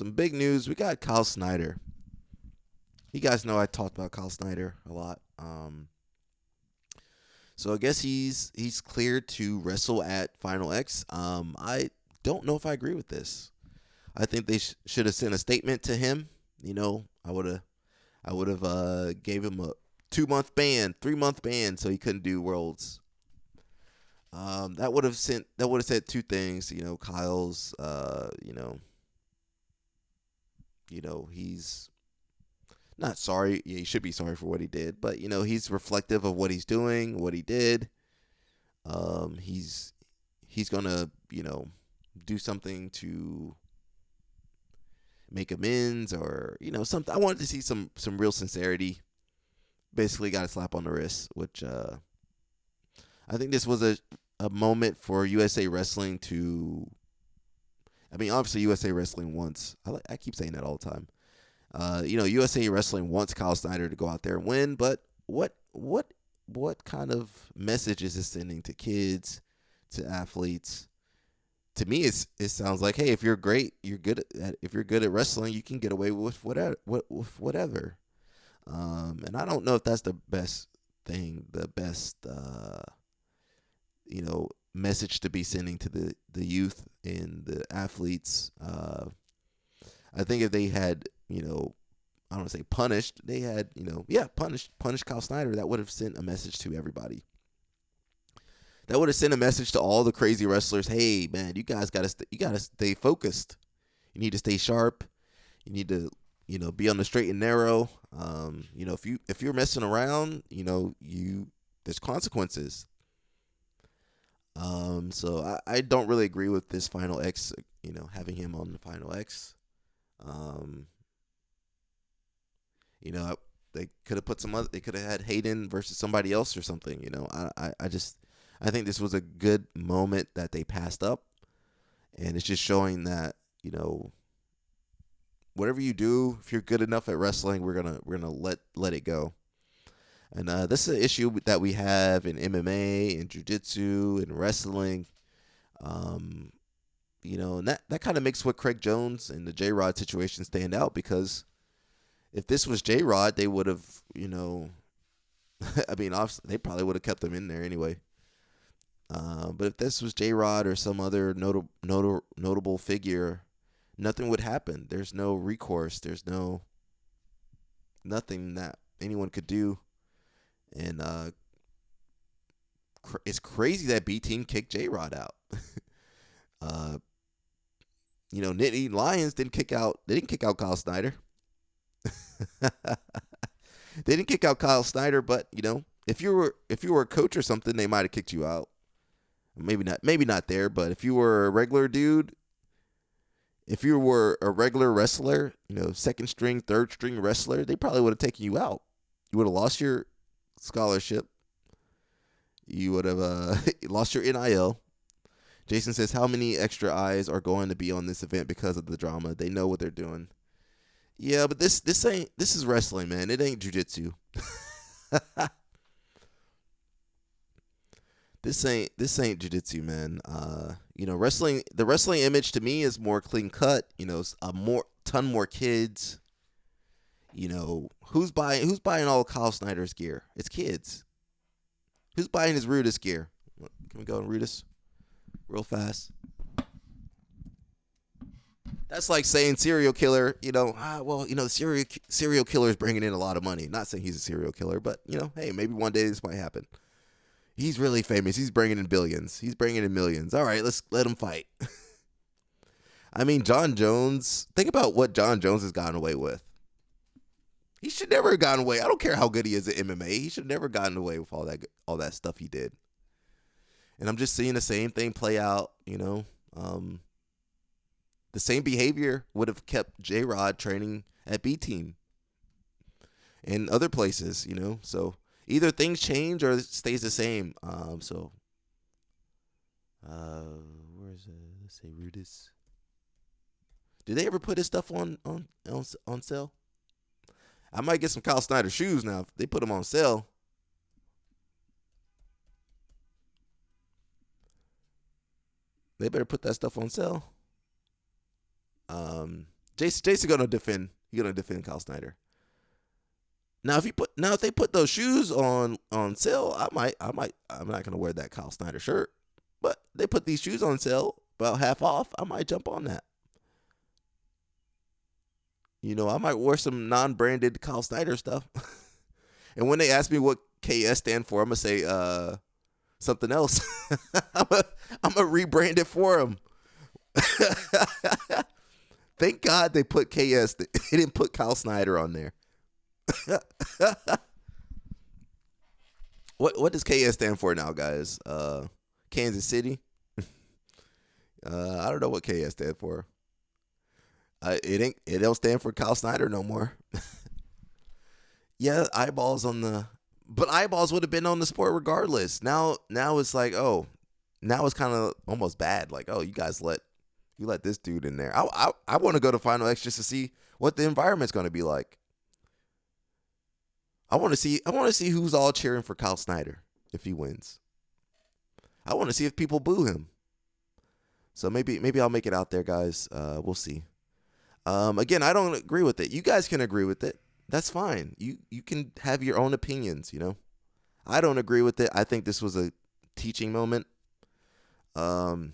some big news. We got Kyle Snyder. You guys know I talked about Kyle Snyder a lot. So I guess he's cleared to wrestle at Final X. I don't know if I agree with this. I think they should have sent a statement to him. I would have gave him a 2 month ban, 3 month ban, so he couldn't do Worlds. That would have said two things. Kyle's he's not sorry. Yeah, he should be sorry for what he did, but he's reflective of what he's doing, what he did. He's gonna do something to make amends, or something. I wanted to see some real sincerity. Basically, got a slap on the wrist, which I think this was a moment for USA Wrestling to. I mean, obviously USA Wrestling wants. I keep saying that all the time. USA Wrestling wants Kyle Snyder to go out there and win, but what kind of message is this sending to kids, to athletes? To me, it sounds like, hey, if you're great, if you're good at wrestling, you can get away with whatever. And I don't know if that's the best thing, the best message to be sending to the youth and the athletes. I think if they had, I don't want to say punished, they had, punished Kyle Snyder, that would have sent a message to everybody. That would have sent a message to all the crazy wrestlers. Hey, man, you guys gotta stay focused. You need to stay sharp. You need to, be on the straight and narrow. If you're messing around, there's consequences. So I don't really agree with this Final X. Having him on the Final X. Um, they could have put some other. They could have had Hayden versus somebody else or something. I think this was a good moment that they passed up, and it's just showing that whatever you do, if you're good enough at wrestling, we're gonna let it go. And this is an issue that we have in MMA, in jiu-jitsu, in wrestling. Um, and that kind of makes what Craig Jones and the J Rod situation stand out, because if this was J Rod, they would have, I mean, obviously, they probably would have kept him in there anyway. But if this was J Rod or some other notable figure, nothing would happen. There's no recourse. There's nothing that anyone could do. And it's crazy that B Team kicked J Rod out. uh, Nittany Lions didn't kick out. They didn't kick out Kyle Snyder. They didn't kick out Kyle Snyder, but if you were a coach or something, they might have kicked you out. Maybe not there, but if you were a regular dude, if you were a regular wrestler, second string, third string wrestler, they probably would have taken you out. You would have lost your scholarship. You would have lost your NIL. Jason says, how many extra eyes are going to be on this event because of the drama? They know what they're doing. Yeah, but this is wrestling, man. It ain't jiu-jitsu. This ain't jiu-jitsu, man. Wrestling, the wrestling image to me is more clean cut. Ton more kids. Who's buying all Kyle Snyder's gear? It's kids. Who's buying his Rudis gear? Can we go on Rudis real fast? That's like saying serial killer. Serial killer is bringing in a lot of money. Not saying he's a serial killer, but hey, maybe one day this might happen. He's really famous. He's bringing in billions. He's bringing in millions. All right, let's let him fight. I mean, John Jones. Think about what John Jones has gotten away with. He should never have gotten away. I don't care how good he is at MMA. He should have never gotten away with all that stuff he did. And I'm just seeing the same thing play out. The same behavior would have kept J Rod training at B Team and other places. So either things change or it stays the same. Where's let's say Rudis? Did they ever put his stuff on sale? I might get some Kyle Snyder shoes now if they put them on sale. They better put that stuff on sale. Jason gonna defend. He's gonna defend Kyle Snyder. Now if they put those shoes on sale, I'm not gonna wear that Kyle Snyder shirt. But they put these shoes on sale about half off. I might jump on that. I might wear some non-branded Kyle Snyder stuff. And when they ask me what KS stand for, I'm gonna say something else. I'm gonna rebrand it for them. Thank God they put KS. They didn't put Kyle Snyder on there. What does KS stand for now, guys? Kansas City. I don't know what KS stand for. It don't stand for Kyle Snyder no more. Yeah, but eyeballs would have been on the sport regardless. Now it's like, oh, now it's kind of almost bad. Like, oh, you guys let this dude in there. I want to go to Final X just to see what the environment's going to be like. I want to see who's all cheering for Kyle Snyder if he wins. I want to see if people boo him. So maybe I'll make it out there, guys. We'll see. Again, I don't agree with it. You guys can agree with it. That's fine. You can have your own opinions, I don't agree with it. I think this was a teaching moment. And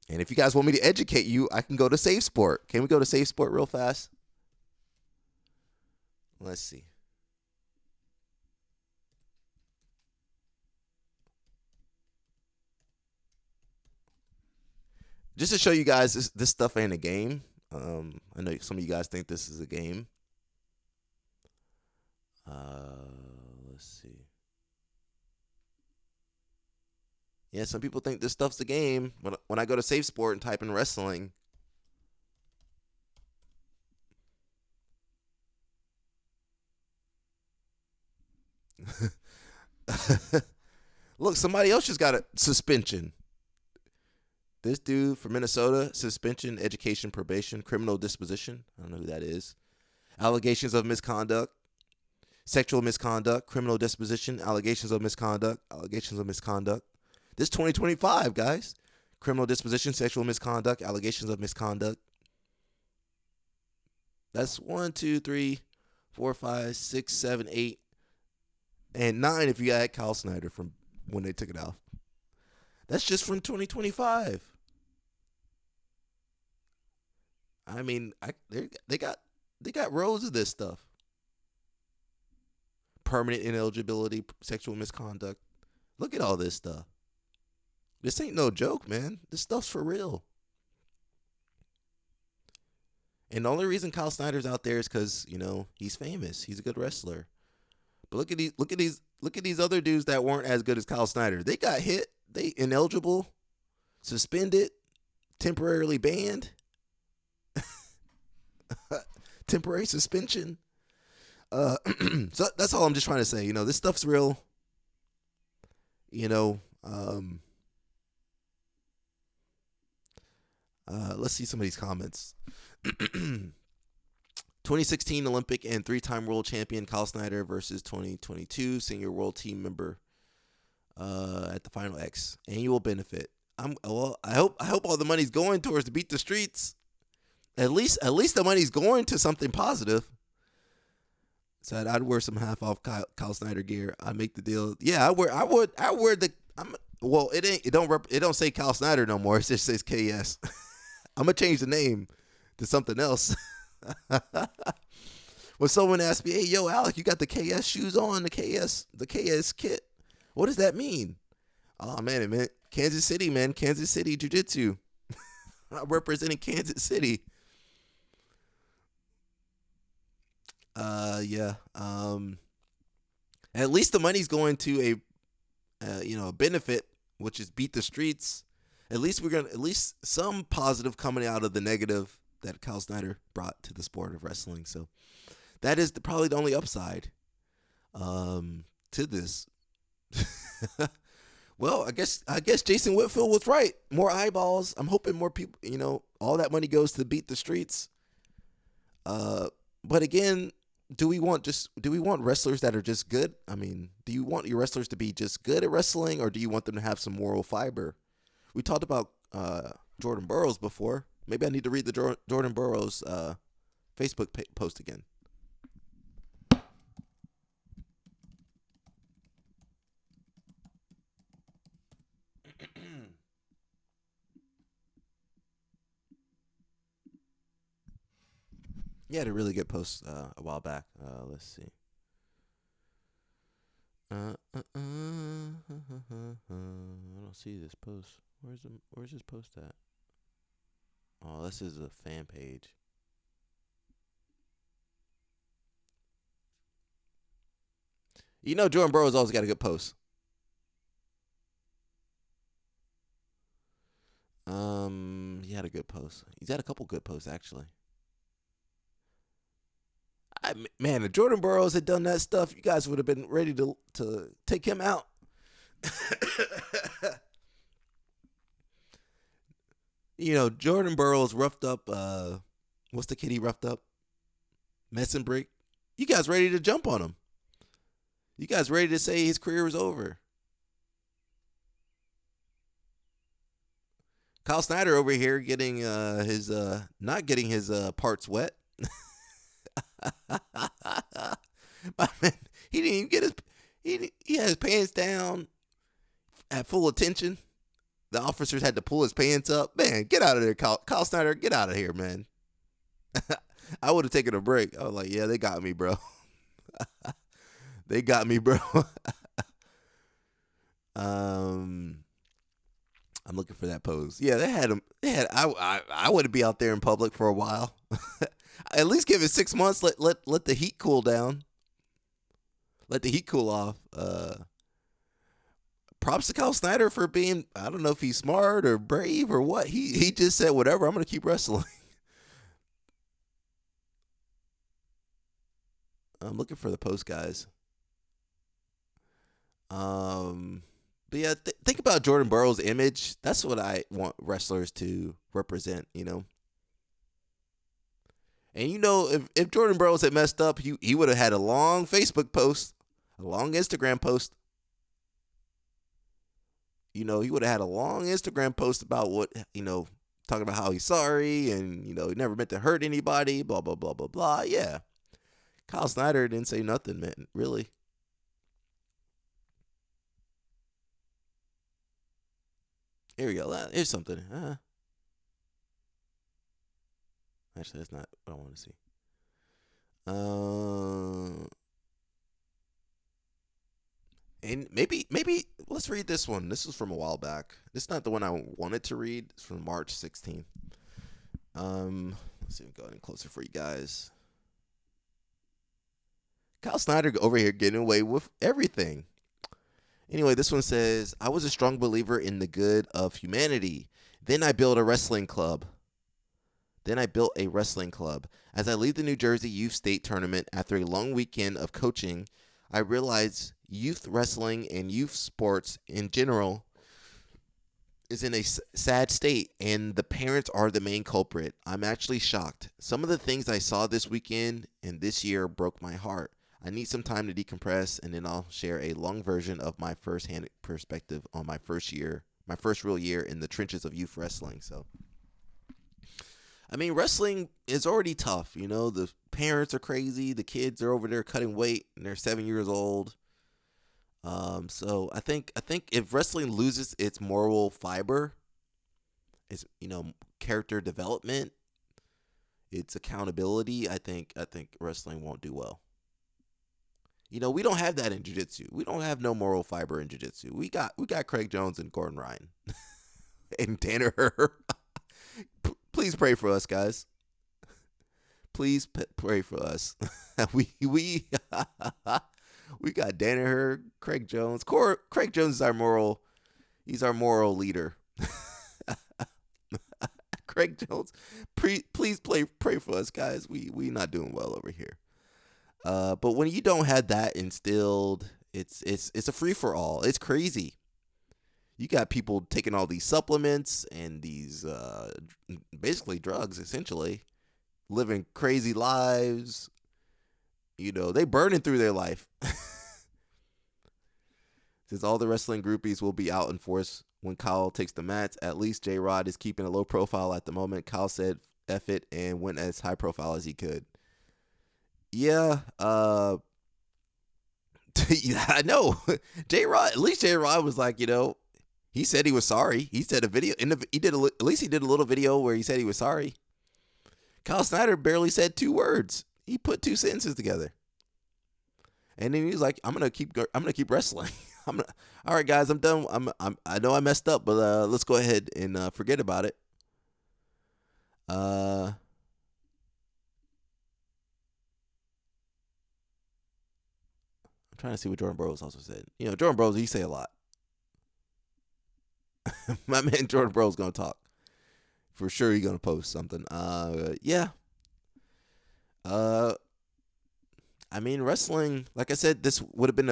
if you guys want me to educate you, I can go to Safe Sport. Can we go to Safe Sport real fast? Let's see. Just to show you guys, this stuff ain't a game. I know some of you guys think this is a game. Let's see. Yeah, some people think this stuff's a game. When I go to Safe Sport and type in wrestling, look, somebody else just got a suspension. This dude from Minnesota, suspension, education, probation, criminal disposition. I don't know who that is. Allegations of misconduct, sexual misconduct, criminal disposition, allegations of misconduct. This 2025, guys. Criminal disposition, sexual misconduct, allegations of misconduct. That's 1, 2, 3, 4, 5, 6, 7, 8, and 9 if you add Kyle Snyder from when they took it off. That's just from 2025. I mean, they got rows of this stuff. Permanent ineligibility, sexual misconduct. Look at all this stuff. This ain't no joke, man. This stuff's for real. And the only reason Kyle Snyder's out there is because he's famous. He's a good wrestler. But look at these other dudes that weren't as good as Kyle Snyder. They got hit. They ineligible, suspended, temporarily banned, temporary suspension. So that's all I'm just trying to say. This stuff's real. Let's see some of these comments. 2016 Olympic and 3-time world champion Kyle Snyder versus 2022 senior world team member at the Final X annual benefit. I hope all the money's going towards to beat the streets. At least the money's going to something positive. So I'd wear some half off Kyle Snyder gear. I make the deal. Yeah, I wear the. It don't say Kyle Snyder no more. It just says KS. I'm gonna change the name to something else. When someone asks me, "Hey, yo, Alec, you got the KS shoes on? The KS kit? What does that mean?" Oh man, it meant Kansas City, man. Kansas City Jiu-Jitsu. I'm representing Kansas City. Yeah. At least the money's going to a benefit, which is beat the streets. At least some positive coming out of the negative that Kyle Snyder brought to the sport of wrestling. So that is probably the only upside to this. Well, I guess Jason Whitfield was right. More eyeballs. I'm hoping more people. All that money goes to beat the streets. But again, do we want wrestlers that are just good? I mean, do you want your wrestlers to be just good at wrestling, or do you want them to have some moral fiber? We talked about Jordan Burroughs before. Maybe I need to read the Jordan Burroughs Facebook post again. He had a really good post a while back. Let's see. I don't see this post. Where's his post at? Oh, this is a fan page. You know, Jordan Burroughs always got a good post. He had a good post. He's had a couple good posts actually. Man, if Jordan Burroughs had done that stuff, you guys would have been ready to take him out. You know, Jordan Burroughs roughed up. What's the kid he roughed up? Messenbrick. You guys ready to jump on him? You guys ready to say his career is over? Kyle Snyder over here getting his not getting his parts wet. My man, he didn't even get his he had his pants down at full attention. The officers had to pull his pants up. Man, get out of there, Kyle Snyder. Get out of here, man. I would have taken a break. I was like, yeah, they got me, bro. They got me, bro. um, I'm looking for that pose. Yeah, they had him. I wouldn't be out there in public for a while. At least give it 6 months. Let the heat cool down. Let the heat cool off. Props to Kyle Snyder for being, I don't know if he's smart or brave or what. He just said, whatever, I'm going to keep wrestling. I'm looking for the post, guys. But yeah, think about Jordan Burroughs' image. That's what I want wrestlers to represent, you know. And you know, if Jordan Burroughs had messed up, he would have had a long Facebook post, a long Instagram post. You know, he would have had a long Instagram post about what, you know, talking about how he's sorry and, you know, he never meant to hurt anybody, blah, blah, blah, blah, blah. Yeah. Kyle Snyder didn't say nothing, man, really. Here we go. Here's something. Actually, that's not what I want to see. And maybe let's read this one. This is from a while back. This is not the one I wanted to read. It's from March 16th. Let's see if we go any closer for you guys. Kyle Snyder over here getting away with everything. Anyway, this one says, I was a strong believer in the good of humanity. Then I built a wrestling club. As I leave the New Jersey Youth State Tournament after a long weekend of coaching, I realize youth wrestling and youth sports in general is in a sad state, and the parents are the main culprit. I'm actually shocked. Some of the things I saw this weekend and this year broke my heart. I need some time to decompress, and then I'll share a long version of my first-hand perspective on my first real year in the trenches of youth wrestling. So, I mean, wrestling is already tough. You know, the parents are crazy. The kids are over there cutting weight, and they're 7 years old. So I think if wrestling loses its moral fiber, its character development, its accountability, I think wrestling won't do well. You know, we don't have that in jiu-jitsu. We don't have no moral fiber in jiu-jitsu. We got Craig Jones and Gordon Ryan and Danaher. Please pray for us, guys. Please pray for us. we got Danaher, Craig Jones. Craig Jones is our moral. He's our moral leader. Craig Jones, please pray for us, guys. We not doing well over here. But when you don't have that instilled, it's a free for all. It's crazy. You got people taking all these supplements and these basically drugs, essentially, living crazy lives. You know, they burning through their life. Since all the wrestling groupies will be out in force when Kyle takes the mats. At least J-Rod is keeping a low profile at the moment. Kyle said F it and went as high profile as he could. Yeah, yeah, I know. J-Rod, at least J-Rod was like, he said he was sorry. He said at least he did a little video where he said he was sorry. Kyle Snyder barely said 2 words. He put 2 sentences together. And then he was like, I'm gonna keep wrestling. All right, guys, I'm done. I know I messed up, but let's go ahead and forget about it. I'm trying to see what Jordan Burroughs also said. Jordan Burroughs, he say a lot. My man Jordan Burroughs gonna talk. For sure, he's gonna post something. Yeah. I mean, wrestling. Like I said, this would have been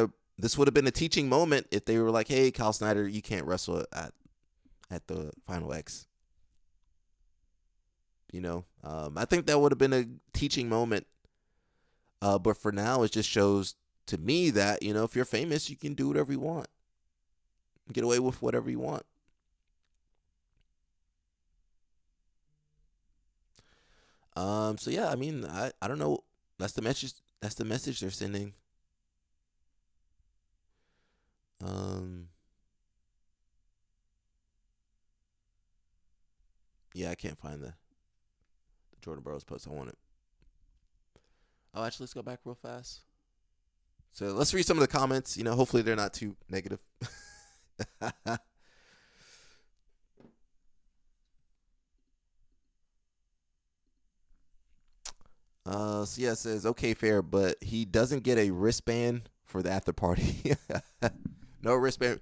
a teaching moment if they were like, "Hey, Kyle Snyder, you can't wrestle at the Final X." I think that would have been a teaching moment. But for now, it just shows to me that if you're famous, you can do whatever you want, get away with whatever you want. So yeah, I mean, I don't know. That's the message. That's the message they're sending. Yeah, I can't find the Jordan Burroughs post. I want it. Oh, actually, let's go back real fast. So let's read some of the comments. Hopefully they're not too negative. So yeah, it says, okay, fair, but he doesn't get a wristband for the after party. No wristband.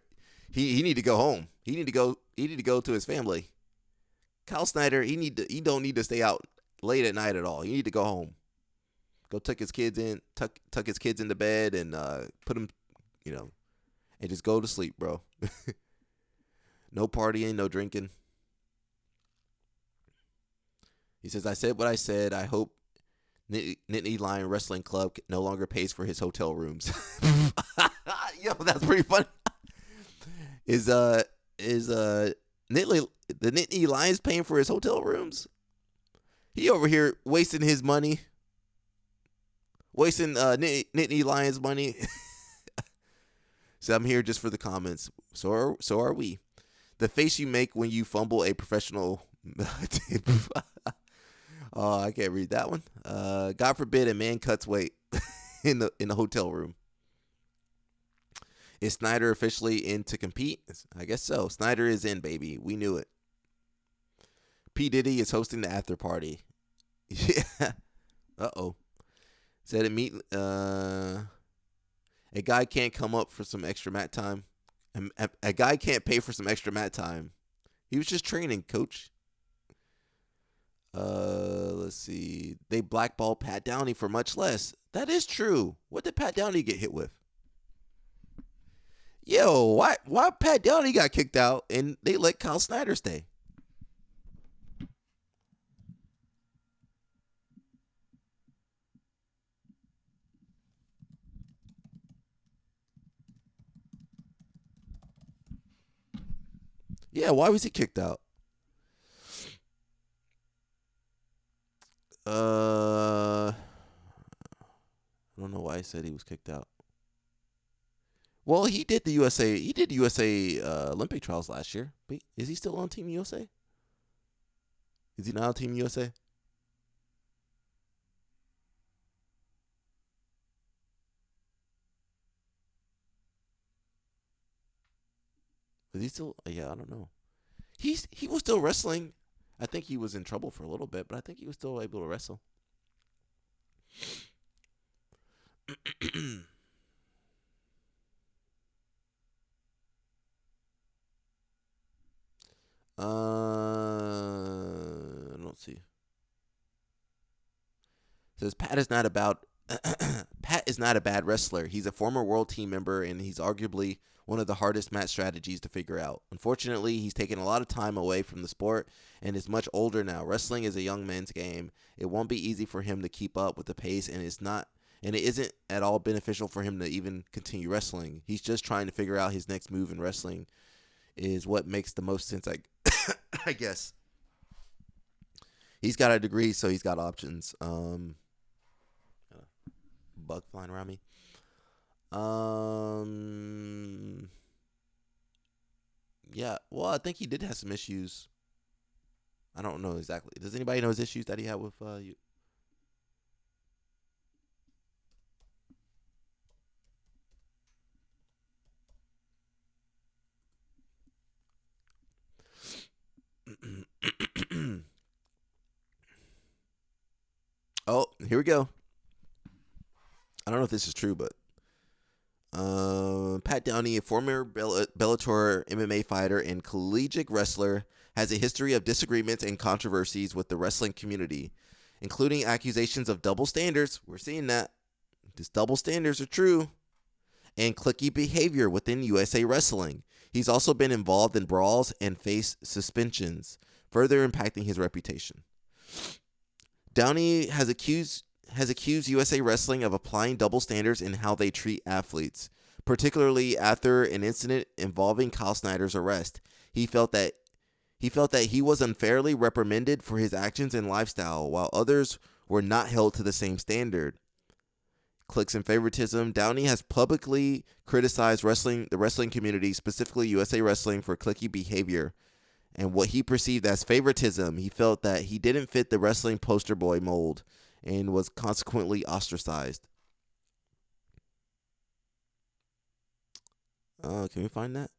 He need to go home. He need to go to his family. Kyle Snyder, he don't need to stay out late at night at all. He need to go home. Go tuck his kids into bed and put them, and just go to sleep, bro. No partying, no drinking. He says, I said what I said. I hope Nittany Lion Wrestling Club no longer pays for his hotel rooms. Yo, that's pretty funny. Is the Nittany Lions paying for his hotel rooms? He over here wasting his money. Wasting Nittany Lions money. So I'm here just for the comments. So are we. The face you make when you fumble a professional Oh, I can't read that one. God forbid a man cuts weight in the hotel room. Is Snyder officially in to compete? I guess so. Snyder is in, baby. We knew it. P. Diddy is hosting the after party. Yeah. Uh-oh. Said it meet a guy can't come up for some extra mat time. A guy can't pay for some extra mat time. He was just training, coach. Let's see. They blackballed Pat Downey for much less. That is true. What did Pat Downey get hit with? Yo, why Pat Downey got kicked out and they let Kyle Snyder stay? Yeah, why was he kicked out? I don't know why I said he was kicked out. Well, he did the USA. He did USA Olympic trials last year. But is he still on Team USA? Is he not on Team USA? Is he still? Yeah, I don't know. He was still wrestling. I think he was in trouble for a little bit, but I think he was still able to wrestle. I don't see. It says Pat is not about Pat is not a bad wrestler. He's a former world team member, and he's arguably one of the hardest match strategies to figure out. Unfortunately, he's taken a lot of time away from the sport and is much older now. Wrestling is a young man's game. It won't be easy for him to keep up with the pace, and it isn't at all beneficial for him to even continue wrestling. He's just trying to figure out his next move in wrestling. is what makes the most sense. I guess he's got a degree, so he's got options. Bug flying around me. Yeah. Well, I think he did have some issues. I don't know exactly. Does anybody know his issues that he had with you? Oh, here we go. I don't know if this is true, but Pat Downey, a former Bellator MMA fighter and collegiate wrestler, has a history of disagreements and controversies with the wrestling community, including accusations of double standards. We're seeing that. These double standards are true. And cliquey behavior within USA Wrestling. He's also been involved in brawls and faced suspensions, further impacting his reputation. Downey has accused USA Wrestling of applying double standards in how they treat athletes, particularly after an incident involving Kyle Snyder's arrest. He felt that he was unfairly reprimanded for his actions and lifestyle, while others were not held to the same standard. Clicks and favoritism. Downey has publicly criticized the wrestling community, specifically USA Wrestling, for cliquey behavior and what he perceived as favoritism. He felt that he didn't fit the wrestling poster boy mold and was consequently ostracized. Can we find that?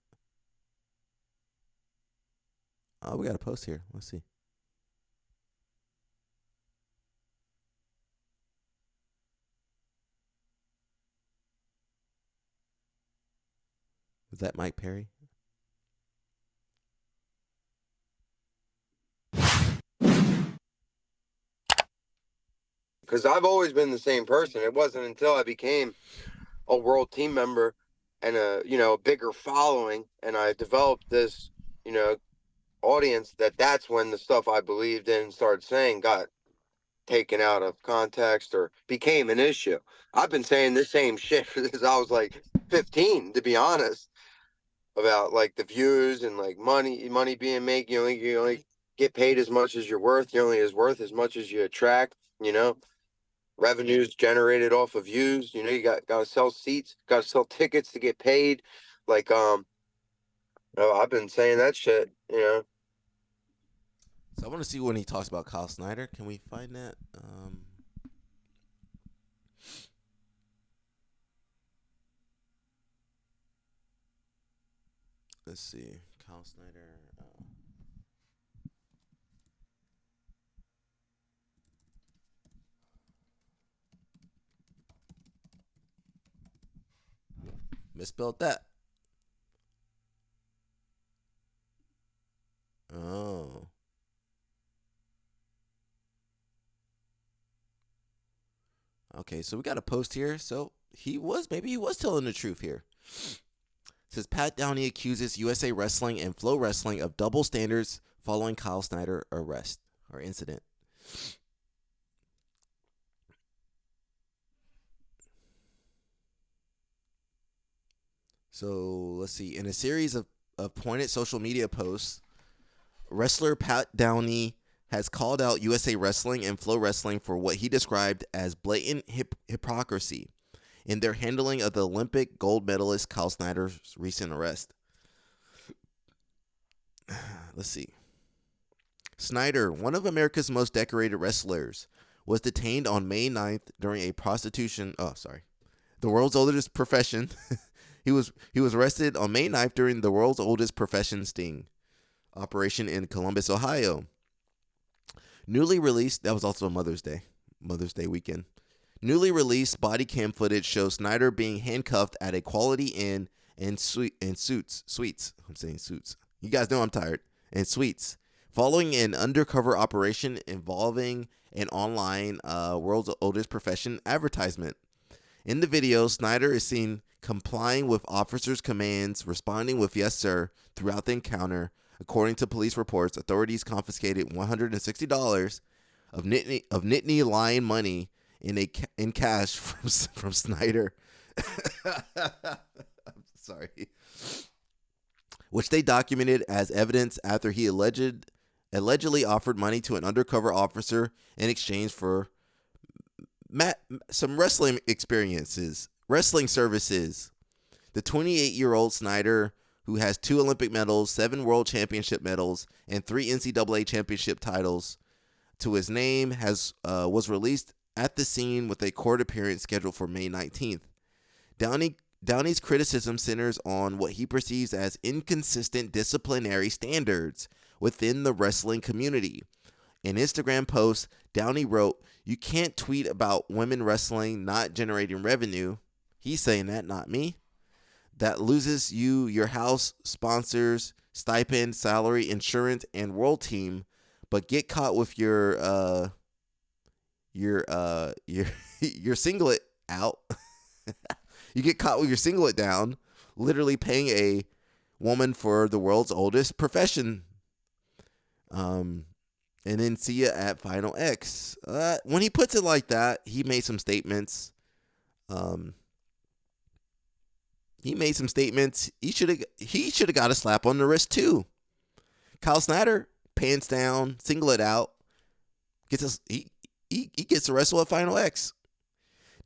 Oh, we got a post here. Let's see. Was that Mike Perry? Because I've always been the same person. It wasn't until I became a world team member and a bigger following, and I developed this audience, that's when the stuff I believed in and started saying got taken out of context or became an issue. I've been saying the same shit since I was like 15, to be honest, about like the views and like money being made. You only get paid as much as you're worth. You're only as worth as much as you attract. Revenues generated off of views. You got to sell seats, got to sell tickets to get paid. Like I've been saying that shit. So I want to see when he talks about Kyle Snyder. Can we find that? Let's see. Kyle Snyder. Misspelled that. Oh. Okay, so we got a post here. So maybe he was telling the truth here. It says Pat Downey accuses USA Wrestling and Flow Wrestling of double standards following Kyle Snyder arrest or incident. So let's see. In a series of pointed social media posts, wrestler Pat Downey has called out USA Wrestling and Flow Wrestling for what he described as blatant hypocrisy in their handling of the Olympic gold medalist Kyle Snyder's recent arrest. Let's see. Snyder, one of America's most decorated wrestlers, was detained on May 9th during a the world's oldest profession. He was arrested on May 9th during the world's oldest profession sting operation in Columbus, Ohio. Newly released, that was also Mother's Day weekend. Newly released body cam footage shows Snyder being handcuffed at a Quality Inn and suites. I'm saying suits. You guys know I'm tired. And suites. Following an undercover operation involving an online world's oldest profession advertisement. In the video, Snyder is seen complying with officers' commands, responding with "yes, sir" throughout the encounter. According to police reports, authorities confiscated $160 of Nittany Lion money in cash from Snyder. I'm sorry. which they documented as evidence after he allegedly offered money to an undercover officer in exchange for some wrestling services. The 28-year-old Snyder, who has 2 Olympic medals, 7 World Championship medals, and 3 NCAA championship titles to his name, was released at the scene with a court appearance scheduled for May 19th. Downey's criticism centers on what he perceives as inconsistent disciplinary standards within the wrestling community. In Instagram post, Downey wrote, "You can't tweet about women wrestling not generating revenue." He's saying that, not me. "That loses you your house, sponsors, stipend, salary, insurance, and world team, but get caught with your your singlet out." You get caught with your singlet down, literally paying a woman for the world's oldest profession. And then see ya at Final X. When he puts it like that, he made some statements. He should have got a slap on the wrist too. Kyle Snyder, pants down, singlet out, he gets to wrestle at Final X.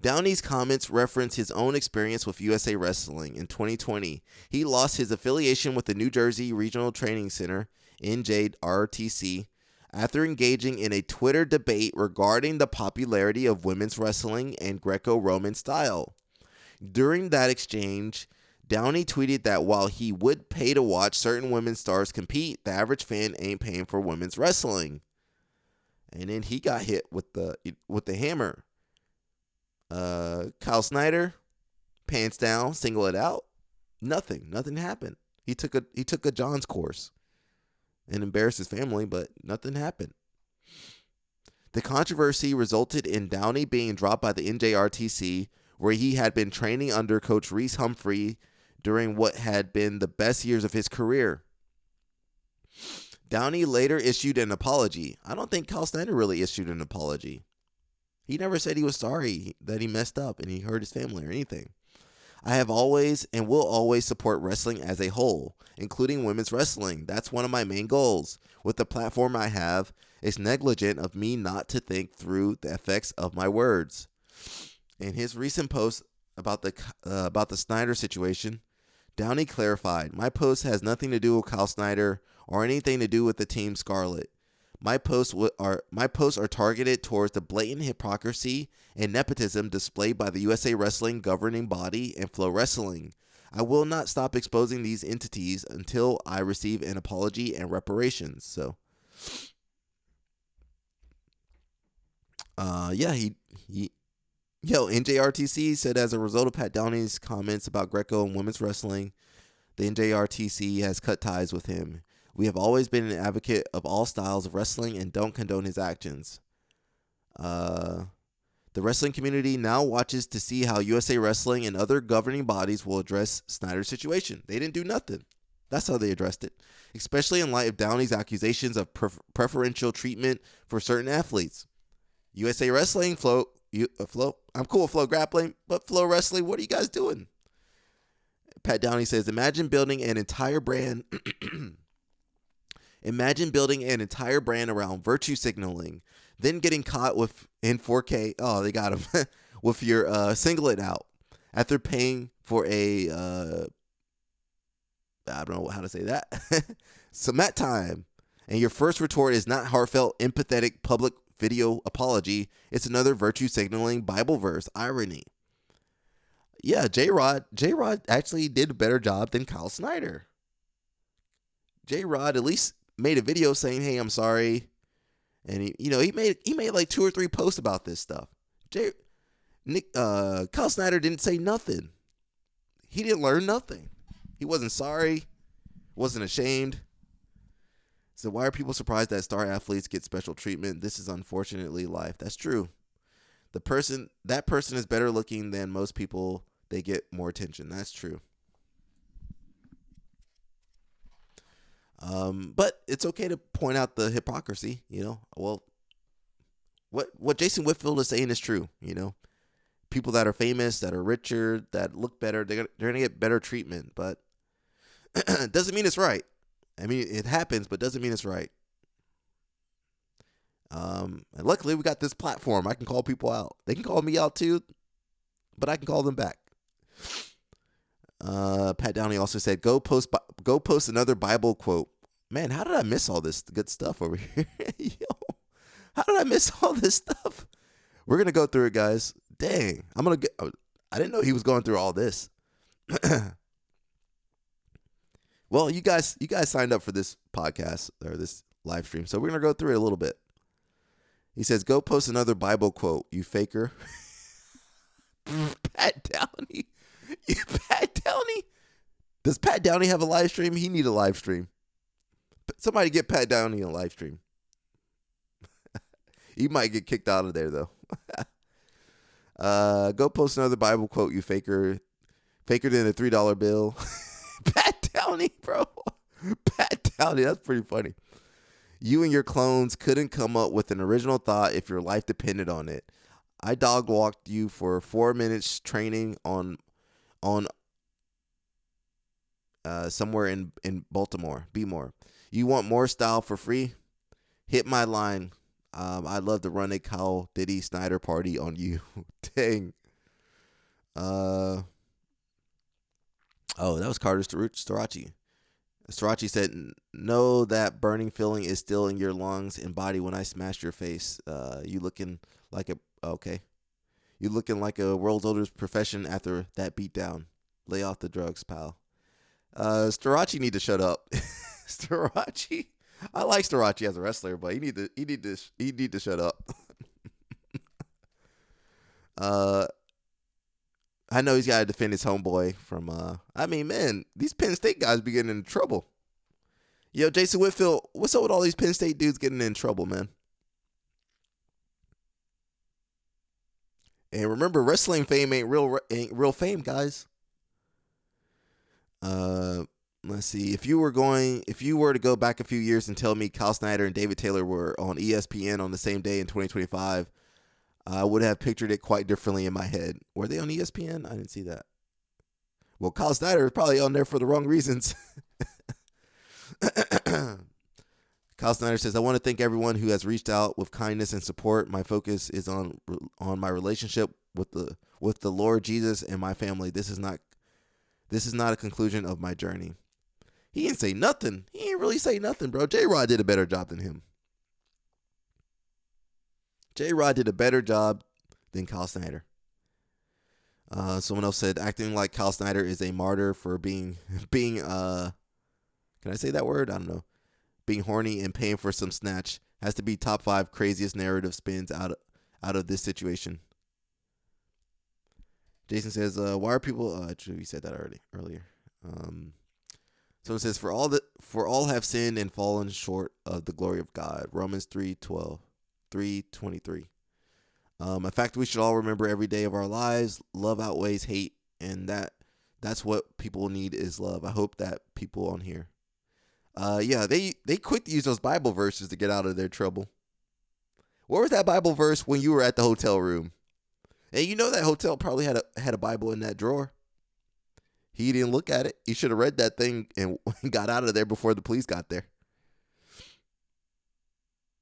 Downey's comments reference his own experience with USA Wrestling. In 2020, he lost his affiliation with the New Jersey Regional Training Center, NJRTC, after engaging in a Twitter debate regarding the popularity of women's wrestling and Greco-Roman style. During that exchange, Downey tweeted that while he would pay to watch certain women's stars compete, the average fan ain't paying for women's wrestling. And then he got hit with the hammer. Kyle Snyder, pants down, singlet out. Nothing happened. He took a John's course and embarrassed his family, but nothing happened. The controversy resulted in Downey being dropped by the NJRTC, where he had been training under Coach Reese Humphrey during what had been the best years of his career. Downey later issued an apology. I don't think Kyle Snyder really issued an apology. He never said he was sorry that he messed up and he hurt his family or anything. "I have always and will always support wrestling as a whole, including women's wrestling. That's one of my main goals. With the platform I have, it's negligent of me not to think through the effects of my words." In his recent post about the Snyder situation, Downey clarified, "My post has nothing to do with Kyle Snyder or anything to do with the Team Scarlet. My posts are targeted towards the blatant hypocrisy and nepotism displayed by the USA Wrestling governing body and Flow Wrestling. I will not stop exposing these entities until I receive an apology and reparations." So, NJRTC said as a result of Pat Downey's comments about Greco and women's wrestling, the NJRTC has cut ties with him. "We have always been an advocate of all styles of wrestling and don't condone his actions. The wrestling community now watches to see how USA Wrestling and other governing bodies will address Snyder's situation." They didn't do nothing. That's how they addressed it, especially in light of Downey's accusations of preferential treatment for certain athletes. USA Wrestling, Flow. I'm cool with Flow Grappling, but Flow Wrestling, what are you guys doing? Pat Downey says, Imagine building an entire brand around virtue signaling, then getting caught in 4K. Oh, they got him with your singlet out after paying for a I don't know how to say that. Some mat time, and your first retort is not heartfelt, empathetic public video apology. It's another virtue signaling Bible verse. Irony. Yeah, J-Rod actually did a better job than Kyle Snyder. J-Rod at least made a video saying, "Hey, I'm sorry," and he made like 2 or 3 posts about this stuff. Kyle Snyder didn't say nothing. He didn't learn nothing. He wasn't sorry, wasn't ashamed. So why are people surprised that star athletes get special treatment? This is unfortunately life. That's true. That person is better looking than most people. They get more attention. That's true. But it's okay to point out the hypocrisy. Well, what Jason Whitfield is saying is true. People that are famous, that are richer, that look better, they're gonna get better treatment. But Doesn't mean it's right. I mean, it happens, but doesn't mean it's right. And luckily, we got this platform. I can call people out. They can call me out too, but I can call them back. Pat Downey also said, "Go post another Bible quote." Man, how did I miss all this good stuff over here? Yo, how did I miss all this stuff? We're gonna go through it, guys. Dang, I didn't know he was going through all this. Well, you guys signed up for this podcast or this live stream, so we're gonna go through it a little bit. He says, "Go post another Bible quote, you faker." Pat Downey. Pat Downey? Does Pat Downey have a live stream? He need a live stream. Somebody get Pat Downey a live stream. He might get kicked out of there, though. Go post another Bible quote, you faker. Faker than a $3 bill. Pat Downey, bro. Pat Downey, that's pretty funny. You and your clones couldn't come up with an original thought if your life depended on it. I dog walked you for 4 minutes training on somewhere in Baltimore. Be more. You want more style for free? Hit my line. I'd love to run a Kyle Diddy Snyder party on you. Dang. Oh, that was Carter Starachi. Starachi said, "Know that burning feeling is still in your lungs and body when I smashed your face. You looking like a world's oldest profession after that beatdown. Lay off the drugs, pal." Starachi need to shut up. Starachi, I like Starachi as a wrestler, but he need to shut up. I know he's got to defend his homeboy from. I mean, man, these Penn State guys be getting in trouble. Yo, Jason Whitfield, what's up with all these Penn State dudes getting in trouble, man? And remember, wrestling fame ain't real fame, guys. Let's see. If you were to go back a few years and tell me Kyle Snyder and David Taylor were on ESPN on the same day in 2025, I would have pictured it quite differently in my head. Were they on ESPN? I didn't see that. Well, Kyle Snyder is probably on there for the wrong reasons. Kyle Snyder says, "I want to thank everyone who has reached out with kindness and support. My focus is on my relationship with the Lord Jesus and my family. This is not a conclusion of my journey." He didn't say nothing. He didn't really say nothing, bro. J-Rod did a better job than him. J-Rod did a better job than Kyle Snyder. Someone else said, "Acting like Kyle Snyder is a martyr for being can I say that word? I don't know. Being horny and paying for some snatch has to be top 5 craziest narrative spins out of this situation." Jason says, "Why are people?" Actually, we said that earlier. Someone says, "For all have sinned and fallen short of the glory of God." Romans 3:23. A fact we should all remember every day of our lives: love outweighs hate, and that's what people need is love. I hope that people on here, they quick to use those Bible verses to get out of their trouble. Where was that Bible verse when you were at the hotel room? Hey, you know that hotel probably had a Bible in that drawer. He didn't look at it. He should have read that thing and got out of there before the police got there.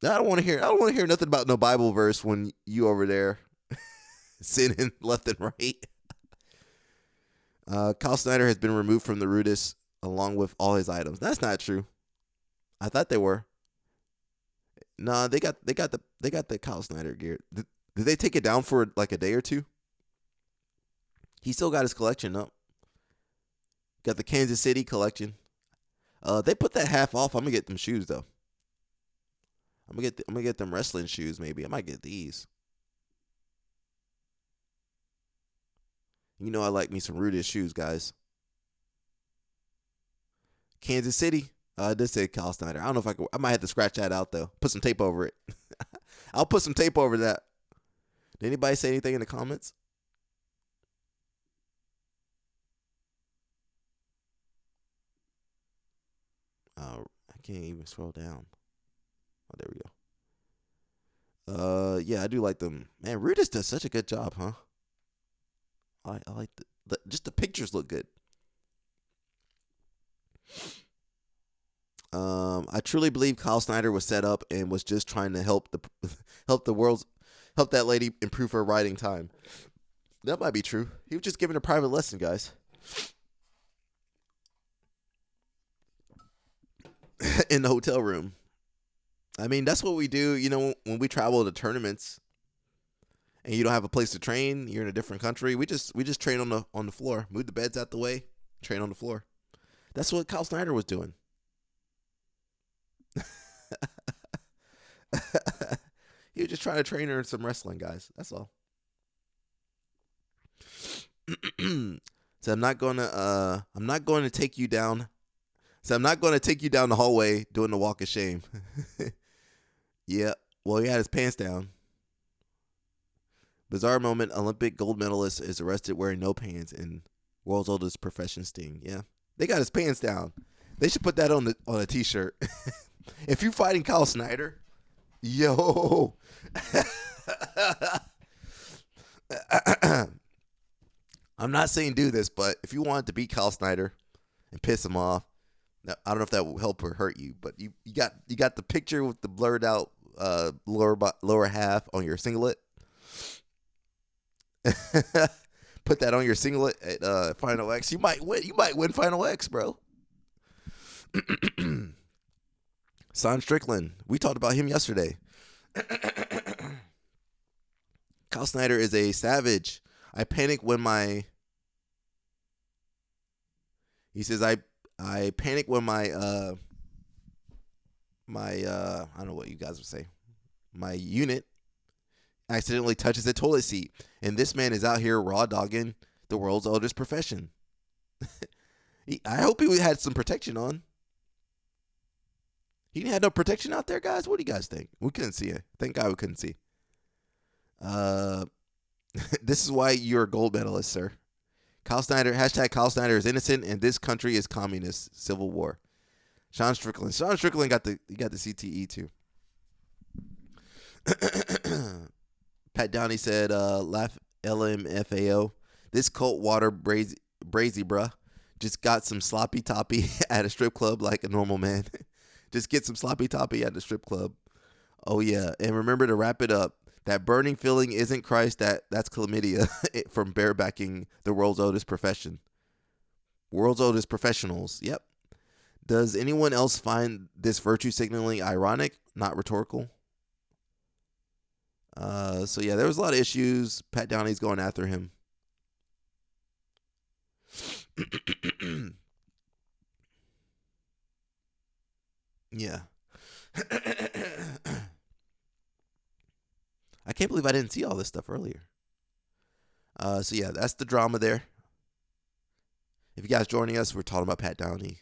I don't want to hear nothing about no Bible verse when you over there sinning left and right. Kyle Snyder has been removed from the Rudis along with all his items. That's not true. I thought they were. Nah, they got the Kyle Snyder gear. Did they take it down for like a day or two? He still got his collection up. Got the Kansas City collection. They put that half off. I'm gonna get them shoes though. I'm gonna get them wrestling shoes. Maybe I might get these. You know I like me some Rudis shoes, guys. Kansas City. I did say Kyle Snyder. I don't know if I might have to scratch that out though. Put some tape over it. I'll put some tape over that. Did anybody say anything in the comments? I can't even scroll down. Oh, there we go. Yeah, I do like them. Man, Rudis does such a good job, huh? I like just the pictures look good. I truly believe Kyle Snyder was set up and was just trying to help the help the world's help that lady improve her writing time. That might be true. He was just giving a private lesson, guys. In the hotel room. I mean, that's what we do, when we travel to tournaments and you don't have a place to train, you're in a different country. We just train on the floor. Move the beds out the way, train on the floor. That's what Kyle Snyder was doing. He was just trying to train her in some wrestling, guys. That's all. So I'm not going to take you down. So I'm not going to take you down the hallway doing the walk of shame. Yeah. Well, he had his pants down. Bizarre moment. Olympic gold medalist is arrested wearing no pants in world's oldest profession sting. Yeah. They got his pants down. They should put that on a t-shirt. If you're fighting Kyle Snyder, yo. I'm not saying do this, but if you wanted to beat Kyle Snyder and piss him off, now, I don't know if that will help or hurt you, but you got the picture with the blurred out lower half on your singlet. Put that on your singlet at Final X. You might win. You might win Final X, bro. Son Strickland. We talked about him yesterday. Kyle Snyder is a savage. I panic when he says I panic when my I don't know what you guys would say. My unit accidentally touches a toilet seat. And this man is out here raw dogging the world's oldest profession. I hope he had some protection on. He didn't have no protection out there, guys. What do you guys think? We couldn't see it. Thank God we couldn't see. This is why you're a gold medalist, sir. Kyle Snyder, hashtag Kyle Snyder is innocent and this country is communist. Civil war. Sean Strickland. Sean Strickland got the CTE too. Pat Downey said, laugh LMFAO. This cold water brazy bruh. Just got some sloppy toppy at a strip club like a normal man. Just get some sloppy toppy at the strip club. Oh yeah. And remember to wrap it up. That burning feeling isn't Christ. That's chlamydia from barebacking the world's oldest profession. World's oldest professionals. Yep. Does anyone else find this virtue signaling ironic, not rhetorical? So yeah, there was a lot of issues. Pat Downey's going after him. Yeah. I can't believe I didn't see all this stuff earlier. So yeah, that's the drama there. If you guys joining us, we're talking about Pat Downey.